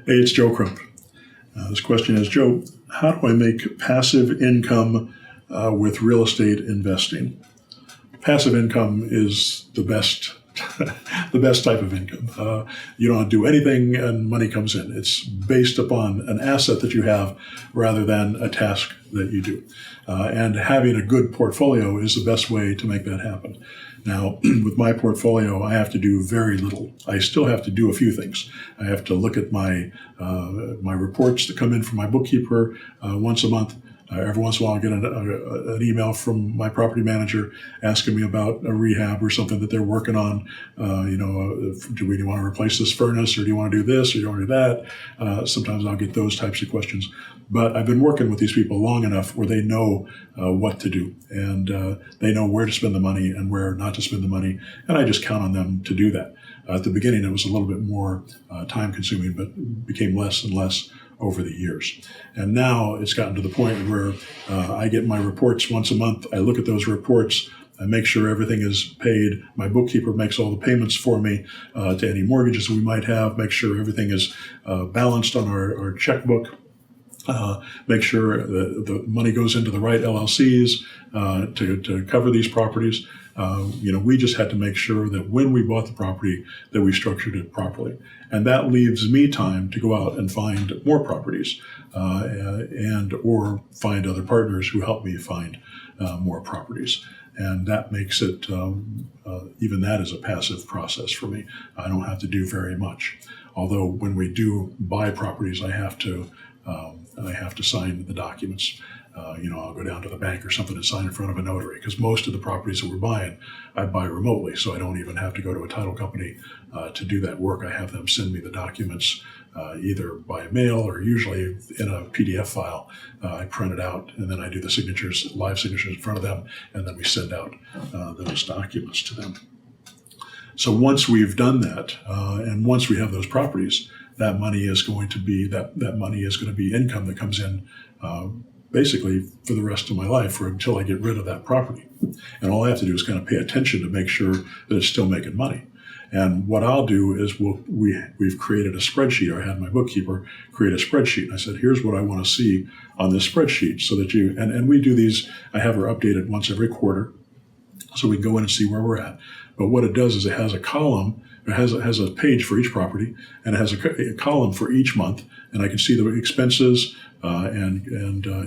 Hey, it's Joe Crump. This question is, Joe, how do I make passive income with real estate investing? Passive income is the best, the best type of income. You don't do anything and money comes in. It's based upon an asset that you have rather than a task that you do. And having a good portfolio is the best way to make that happen. Now, with my portfolio, I have to do very little. I still have to do a few things. I have to look at my reports that come in from my bookkeeper once a month. Every once in a while, I get an email from my property manager asking me about a rehab or something that they're working on. Do we want to replace this furnace, or do you want to do this, or do you want to do that? Sometimes I'll get those types of questions. But I've been working with these people long enough where they know what to do, and they know where to spend the money and where not to spend the money, and I just count on them to do that. At the beginning, it was a little bit more time-consuming, but became less and less over the years. And now it's gotten to the point where I get my reports once a month. I look at those reports. I make sure everything is paid. My bookkeeper makes all the payments for me to any mortgages we might have, make sure everything is balanced on our checkbook. Make sure that the money goes into the right LLCs to cover these properties. We just had to make sure that when we bought the property that we structured it properly. And that leaves me time to go out and find more properties or find other partners who help me find more properties. And that makes it, even that is a passive process for me. I don't have to do very much. Although when we do buy properties, I have to sign the documents. I'll go down to the bank or something and sign in front of a notary, because most of the properties that we're buying, I buy remotely, so I don't even have to go to a title company to do that work. I have them send me the documents either by mail or usually in a PDF file. I print it out, and then I do the signatures, live signatures in front of them, and then we send out those documents to them. So once we've done that, and once we have those properties, that money is going to be income that comes in basically for the rest of my life, or until I get rid of that property. And all I have to do is kind of pay attention to make sure that it's still making money. And what I'll do is we've created a spreadsheet. I had my bookkeeper create a spreadsheet. And I said, here's what I want to see on this spreadsheet, so that and we do these, I have her updated once every quarter, so we can go in and see where we're at. But what it does is it has a column. It has a page for each property, and it has a column for each month, and I can see the expenses and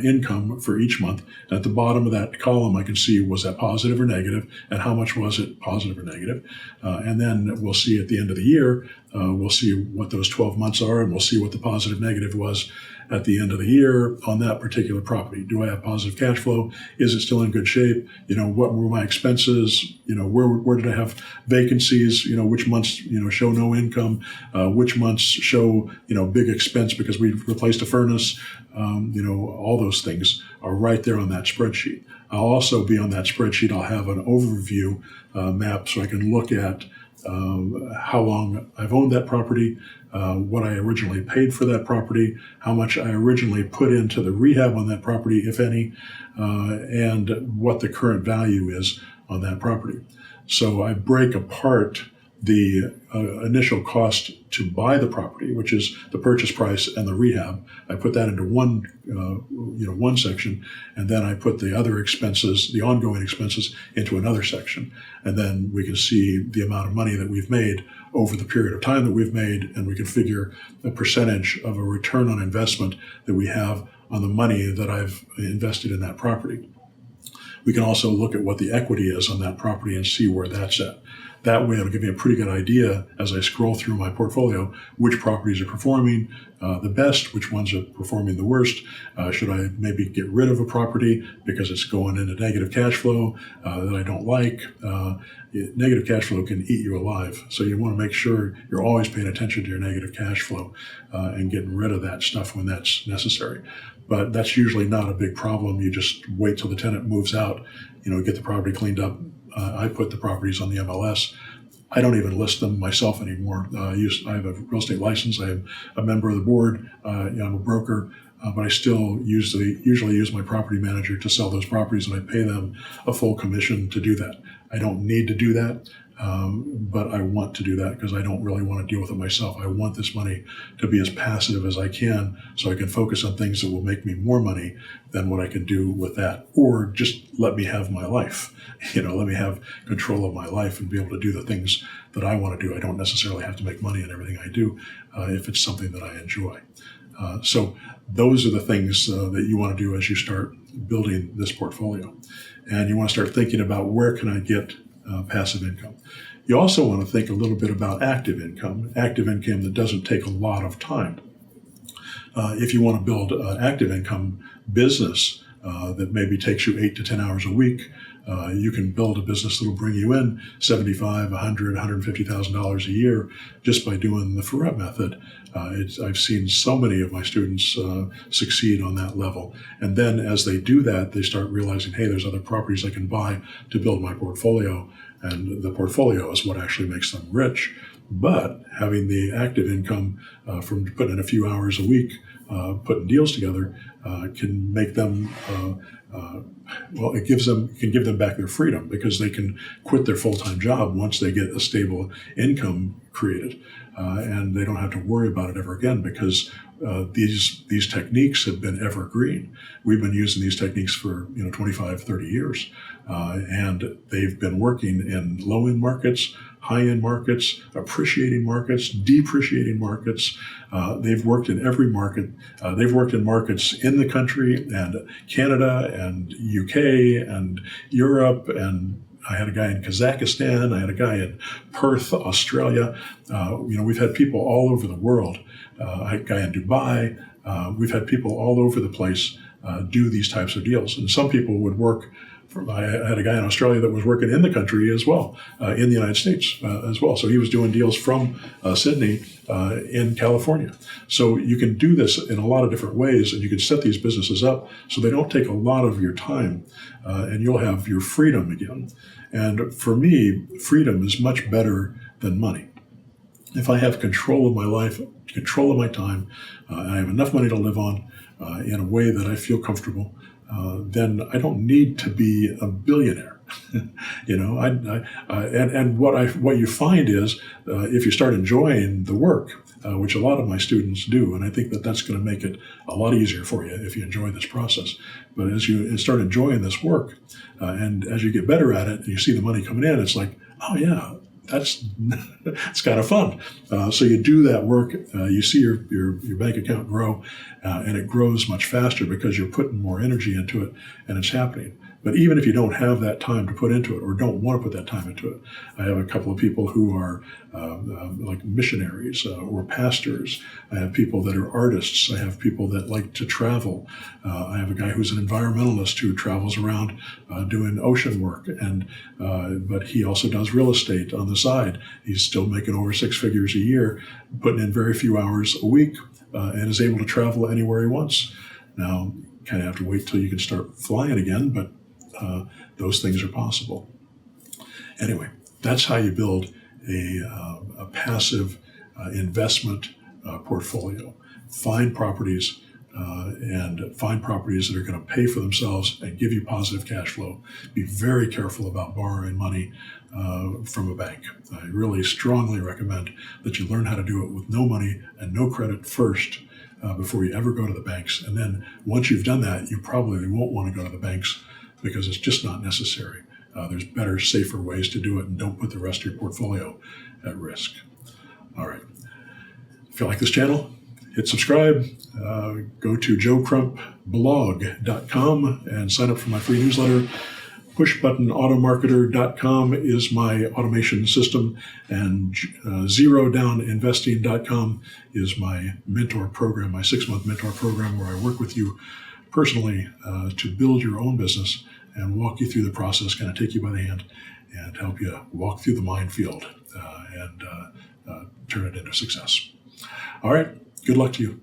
income for each month. And at the bottom of that column, I can see, was that positive or negative, and how much was it positive or negative. And then we'll see at the end of the year, we'll see what those 12 months are, and we'll see what the positive negative was at the end of the year on that particular property. Do I have positive cash flow? Is it still in good shape? What were my expenses? Where did I have vacancies? Which months, show no income? Which months show, big expense because we replaced a furnace? All those things are right there on that spreadsheet. I'll also be on that spreadsheet. I'll have an overview map, so I can look at how long I've owned that property, what I originally paid for that property, how much I originally put into the rehab on that property, if any, and what the current value is on that property. So I break apart the initial cost to buy the property, which is the purchase price and the rehab. I put that into one section, and then I put the other expenses, the ongoing expenses, into another section. And then we can see the amount of money that we've made over the period of time that we've made, and we can figure the percentage of a return on investment that we have on the money that I've invested in that property. We can also look at what the equity is on that property and see where that's at. That way, it'll give me a pretty good idea as I scroll through my portfolio which properties are performing the best, which ones are performing the worst. Should I maybe get rid of a property because it's going into negative cash flow that I don't like? Negative cash flow can eat you alive. So you want to make sure you're always paying attention to your negative cash flow and getting rid of that stuff when that's necessary. But that's usually not a big problem. You just wait till the tenant moves out, get the property cleaned up. I put the properties on the MLS. I don't even list them myself anymore. I have a real estate license. I am a member of the board. I'm a broker, but I still usually use my property manager to sell those properties, and I pay them a full commission to do that. I don't need to do that. But I want to do that because I don't really want to deal with it myself. I want this money to be as passive as I can so I can focus on things that will make me more money than what I can do with that. Or just let me have my life. Let me have control of my life and be able to do the things that I want to do. I don't necessarily have to make money in everything I do if it's something that I enjoy. So those are the things that you want to do as you start building this portfolio. And you want to start thinking about where can I get passive income. You also want to think a little bit about active income that doesn't take a lot of time. If you want to build an active income business that maybe takes you 8 to 10 hours a week, you can build a business that will bring you in $75,000, $100,000, $150,000 a year just by doing the Ferret method. I've seen so many of my students succeed on that level. And then as they do that, they start realizing, hey, there's other properties I can buy to build my portfolio. And the portfolio is what actually makes them rich. But having the active income from putting in a few hours a week, putting deals together, can make them it can give them back their freedom because they can quit their full-time job once they get a stable income created, and they don't have to worry about it ever again because these techniques have been evergreen. We've been using these techniques for 25, 30 years, and they've been working in low-end markets, high-end markets, appreciating markets, depreciating markets. They've worked in every market. They've worked in markets in the country and Canada and UK and Europe, and I had a guy in Kazakhstan. I had a guy in Perth, Australia. We've had people all over the world. I had a guy in Dubai. We've had people all over the place do these types of deals. And some people would work. I had a guy in Australia that was working in the country as well, in the United States as well. So he was doing deals from Sydney in California. So you can do this in a lot of different ways, and you can set these businesses up so they don't take a lot of your time, and you'll have your freedom again. And for me, freedom is much better than money. If I have control of my life, control of my time, I have enough money to live on in a way that I feel comfortable, then I don't need to be a billionaire. And what you find is if you start enjoying the work, which a lot of my students do, and I think that's going to make it a lot easier for you if you enjoy this process. But as you start enjoying this work, and as you get better at it, and you see the money coming in, it's like, oh yeah, it's kind of fun. So you do that work, you see your bank account grow, and it grows much faster because you're putting more energy into it, and it's happening. But even if you don't have that time to put into it or don't want to put that time into it, I have a couple of people who are like missionaries or pastors. I have people that are artists. I have people that like to travel. I have a guy who's an environmentalist who travels around doing ocean work, but he also does real estate on the side. He's still making over 6 figures a year, putting in very few hours a week, and is able to travel anywhere he wants. Now, you kind of have to wait till you can start flying again, but those things are possible. Anyway, that's how you build a passive investment portfolio. Find properties that are going to pay for themselves and give you positive cash flow. Be very careful about borrowing money from a bank. I really strongly recommend that you learn how to do it with no money and no credit first before you ever go to the banks. And then once you've done that, you probably won't want to go to the banks because it's just not necessary. There's better, safer ways to do it, and don't put the rest of your portfolio at risk. All right. If you like this channel, hit subscribe. Go to joecrumpblog.com and sign up for my free newsletter. Pushbuttonautomarketer.com is my automation system, and ZeroDownInvesting.com is my mentor program, my 6-month mentor program where I work with you personally to build your own business and walk you through the process, kind of take you by the hand and help you walk through the minefield and turn it into success. All right, good luck to you.